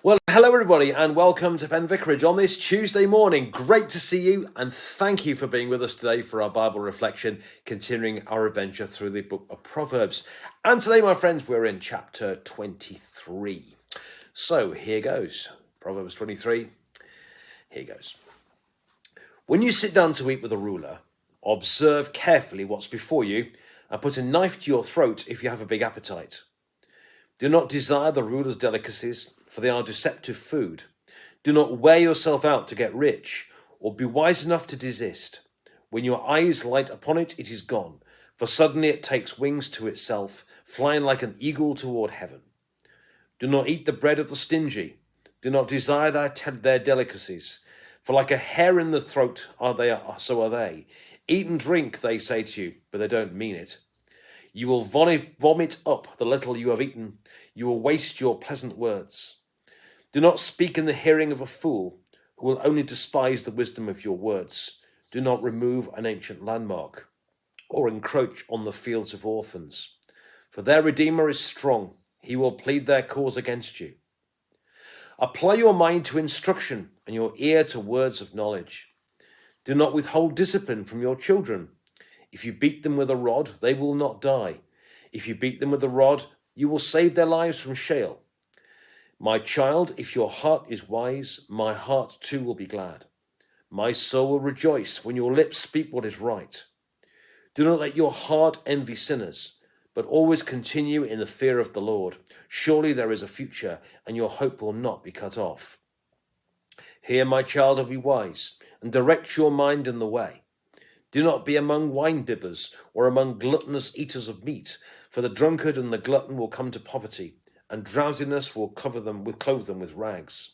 Well, hello everybody and welcome to Penn Vicarage on this Tuesday morning. Great to see you and thank you for being with us today for our Bible reflection, continuing our adventure through the book of Proverbs. And today, my friends, we're in chapter 23. So here goes. Proverbs 23. Here goes. When you sit down to eat with a ruler, observe carefully what's before you and put a knife to your throat if you have a big appetite. Do not desire the ruler's delicacies, for they are deceptive food. Do not wear yourself out to get rich, or be wise enough to desist. When your eyes light upon it, it is gone, for suddenly it takes wings to itself, flying like an eagle toward heaven. Do not eat the bread of the stingy. Do not desire their delicacies, for like a hair in the throat so are they. Eat and drink, they say to you, but they don't mean it. You will vomit up the little you have eaten. You will waste your pleasant words. Do not speak in the hearing of a fool, who will only despise the wisdom of your words. Do not remove an ancient landmark, or encroach on the fields of orphans. For their Redeemer is strong. He will plead their cause against you. Apply your mind to instruction, and your ear to words of knowledge. Do not withhold discipline from your children. If you beat them with a rod, they will not die. If you beat them with a rod, you will save their lives from Sheol. My child, if your heart is wise, my heart too will be glad. My soul will rejoice when your lips speak what is right. Do not let your heart envy sinners, but always continue in the fear of the Lord. Surely there is a future, and your hope will not be cut off. Here, my child, and be wise, and direct your mind in the way. Do not be among wine-bibbers or among gluttonous eaters of meat, for the drunkard and the glutton will come to poverty, and drowsiness will clothe them with rags.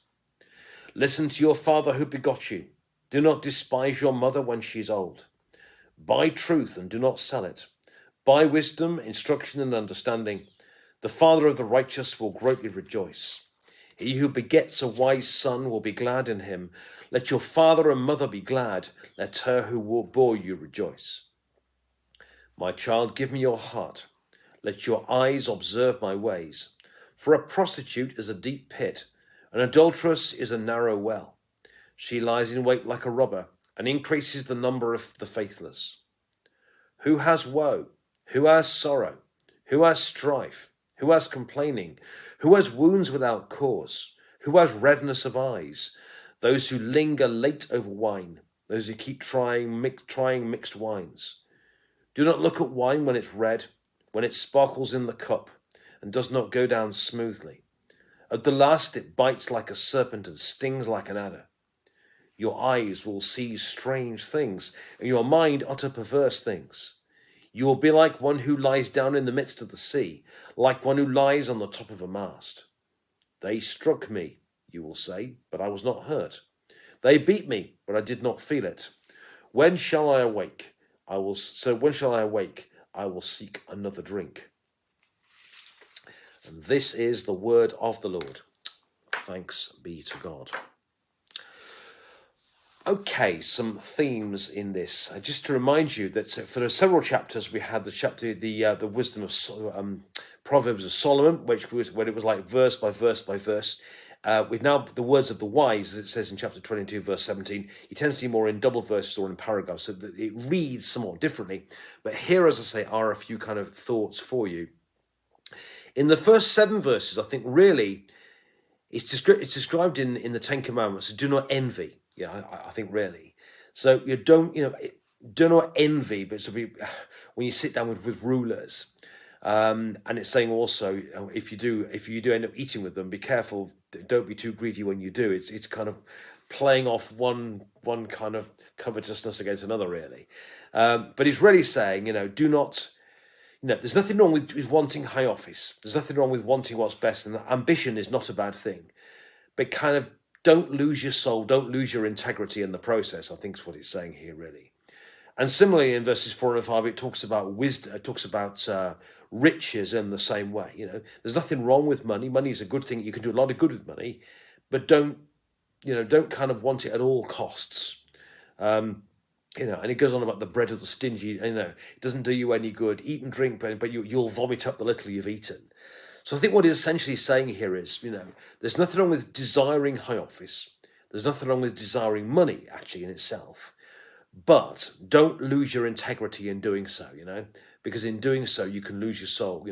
Listen to your father who begot you. Do not despise your mother when she is old. Buy truth and do not sell it. Buy wisdom, instruction, and understanding. The father of the righteous will greatly rejoice. He who begets a wise son will be glad in him. Let your father and mother be glad. Let her who bore you rejoice. My child, give me your heart. Let your eyes observe my ways. For a prostitute is a deep pit, an adulteress is a narrow well. She lies in wait like a robber and increases the number of the faithless. Who has woe? Who has sorrow? Who has strife? Who has complaining? Who has wounds without cause? Who has redness of eyes? Those who linger late over wine, those who keep trying mixed wines. Do not look at wine when it's red, when it sparkles in the cup, and does not go down smoothly. At the last it bites like a serpent and stings like an adder. Your eyes will see strange things, and your mind utter perverse things. You will be like one who lies down in the midst of the sea, like one who lies on the top of a mast. They struck me, you will say, but I was not hurt. They beat me, but I did not feel it. When shall I awake? When shall I awake? I will seek another drink. And this is the word of the Lord. Thanks be to God. Okay, some themes in this. Just to remind you that for several chapters we had the wisdom of Proverbs of Solomon, when it was like verse by verse by verse. With now the words of the wise, as it says in chapter 22, verse 17. It tends to be more in double verses or in paragraphs, so that it reads somewhat differently. But here, as I say, are a few kind of thoughts for you. In the first 7 verses, I think really it's described in the Ten Commandments. Do not envy. Yeah, I think really. So you do not envy, but when you sit down with rulers, and it's saying also, if you do end up eating with them, be careful. Don't be too greedy when you do. It's kind of playing off one kind of covetousness against another, really. But he's really saying, do not. There's nothing wrong with wanting high office. There's nothing wrong with wanting what's best, and ambition is not a bad thing. But kind of don't lose your soul, don't lose your integrity in the process, I think is what it's saying here, really. And similarly, in verses 4 and 5, it talks about wisdom, it talks about riches in the same way. There's nothing wrong with money. Money is a good thing. You can do a lot of good with money, but don't kind of want it at all costs. And it goes on about the bread of the stingy. It doesn't do you any good. Eat and drink, but you'll vomit up the little you've eaten. So I think what he's essentially saying here is, there's nothing wrong with desiring high office. There's nothing wrong with desiring money, actually, in itself. But don't lose your integrity in doing so, because in doing so, you can lose your soul,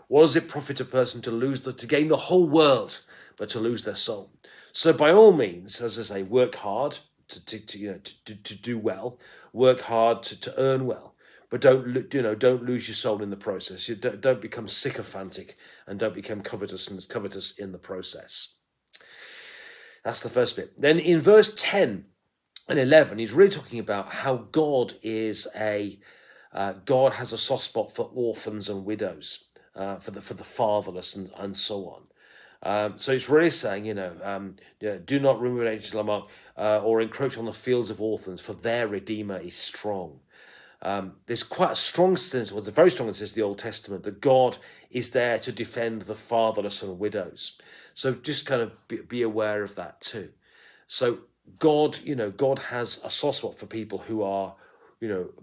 What does it profit a person to gain the whole world, but to lose their soul? So by all means, as I say, work hard to do well, work hard to earn well, but don't lose your soul in the process. You don't become sycophantic and don't become covetous in the process. That's the first bit. Then in verse 10 and 11, he's really talking about how God has a soft spot for orphans and widows, for the fatherless and so on. So it's really saying, do not ruinate Lamar or encroach on the fields of orphans, for their Redeemer is strong. There's quite a strong sense, a very strong sense in the Old Testament, that God is there to defend the fatherless and widows. So just kind of be aware of that too. So God has a soft spot for people who are,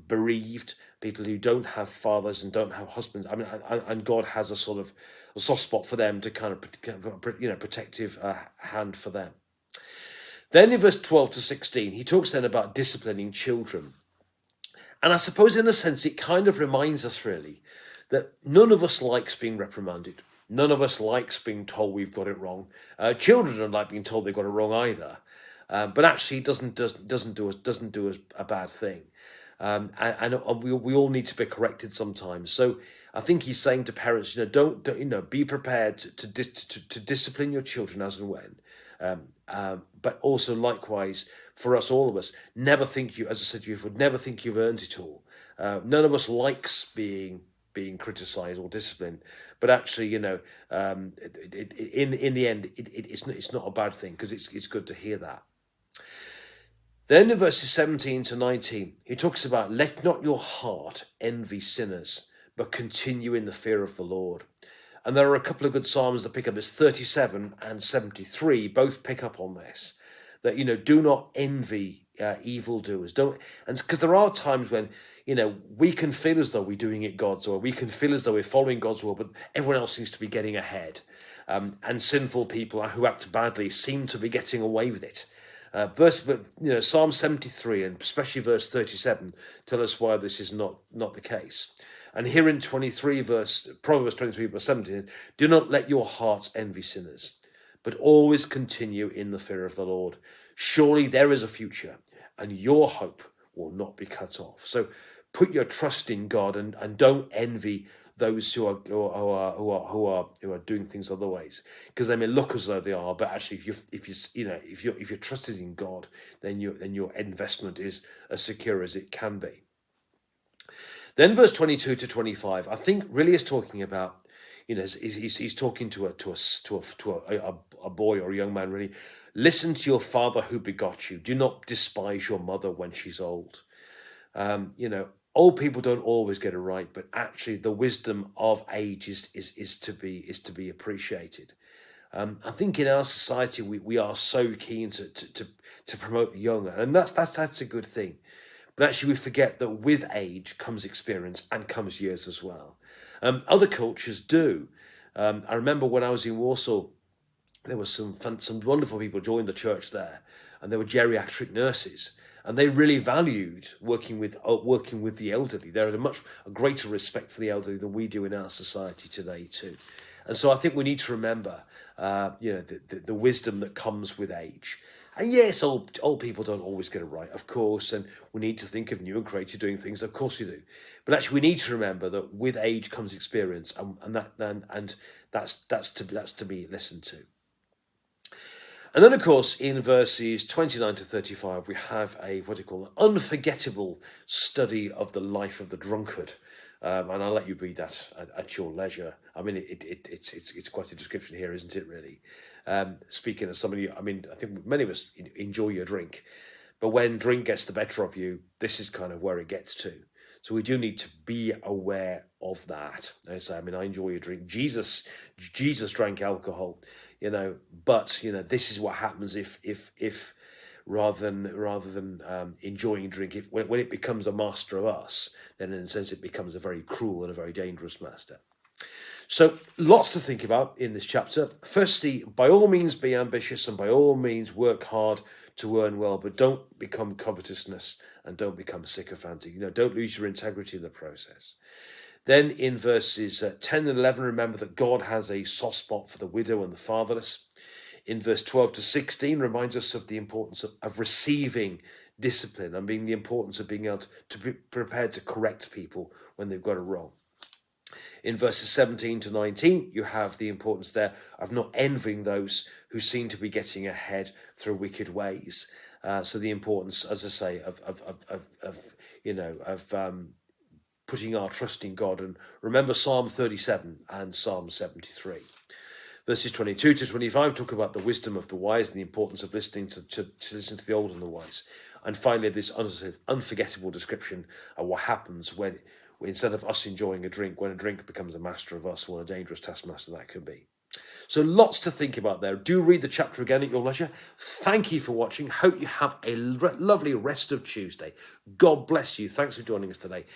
bereaved, people who don't have fathers and don't have husbands. And God has a sort of a soft spot for them to kind of, protective hand for them. Then in verse 12 to 16, he talks then about disciplining children. And I suppose in a sense, it kind of reminds us really that none of us likes being reprimanded. None of us likes being told we've got it wrong. Children don't like being told they've got it wrong either. But actually, it doesn't do us a bad thing. And we all need to be corrected sometimes. So I think he's saying to parents, don't be prepared to discipline your children as and when. But also likewise for us, all of us, never think as I said to you before, never think you've earned it all. None of us likes being criticised or disciplined, but actually, in the end, it's not a bad thing, because it's good to hear that. Then in verses 17 to 19, he talks about, let not your heart envy sinners, but continue in the fear of the Lord. And there are a couple of good psalms that pick up this. 37 and 73 both pick up on this, that, do not envy evildoers. Because there are times when, we can feel as though we're doing it God's way. We can feel as though we're following God's will, but everyone else seems to be getting ahead. And sinful people who act badly seem to be getting away with it. Psalm 73 and especially verse 37 tell us why this is not the case. And here in Proverbs 23 verse 17, do not let your hearts envy sinners, but always continue in the fear of the Lord. Surely there is a future, and your hope will not be cut off. So put your trust in God and don't envy those who are doing things other ways, because they may look as though they are, but actually, if your trust is in God, then your investment is as secure as it can be. Then verse 22 to 25, I think really is talking about, he's talking to a boy or a young man really. Listen to your father who begot you. Do not despise your mother when she's old. Old people don't always get it right, but actually the wisdom of age is to be appreciated. I think in our society we are so keen to promote the young, and that's a good thing. But actually we forget that with age comes experience and comes years as well. Other cultures do. I remember when I was in Warsaw, there was some wonderful people joined the church there, and they were geriatric nurses. And they really valued working with the elderly. There is a greater respect for the elderly than we do in our society today too. And so I think we need to remember, the wisdom that comes with age. And yes, old people don't always get it right, of course. And we need to think of new and creative doing things. Of course we do. But actually, we need to remember that with age comes experience, and that's to be listened to. And then, of course, in verses 29 to 35, we have an unforgettable study of the life of the drunkard. And I'll let you read that at your leisure. I mean, it's quite a description here, isn't it, really? Speaking as somebody, I think many of us enjoy your drink. But when drink gets the better of you, this is kind of where it gets to. So we do need to be aware of that. I enjoy your drink. Jesus drank alcohol. But this is what happens if rather than enjoying drink, when it becomes a master of us, then in a sense it becomes a very cruel and a very dangerous master. So lots to think about in this chapter. Firstly, by all means be ambitious and by all means work hard to earn well, but don't become covetousness and don't become sycophantic. Don't lose your integrity in the process. Then in verses 10 and 11, remember that God has a soft spot for the widow and the fatherless. In verse 12 to 16, reminds us of the importance of receiving discipline and the importance of being able to be prepared to correct people when they've got it wrong. In verses 17 to 19, you have the importance there of not envying those who seem to be getting ahead through wicked ways. So the importance, as I say, of putting our trust in God. And remember Psalm 37 and Psalm 73. Verses 22 to 25 talk about the wisdom of the wise and the importance of listening to listen to the old and the wise. And finally, this unforgettable description of what happens when instead of us enjoying a drink, when a drink becomes a master of us, what a dangerous taskmaster that can be. So lots to think about there. Do read the chapter again at your leisure. Thank you for watching. Hope you have a lovely rest of Tuesday. God bless you. Thanks for joining us today.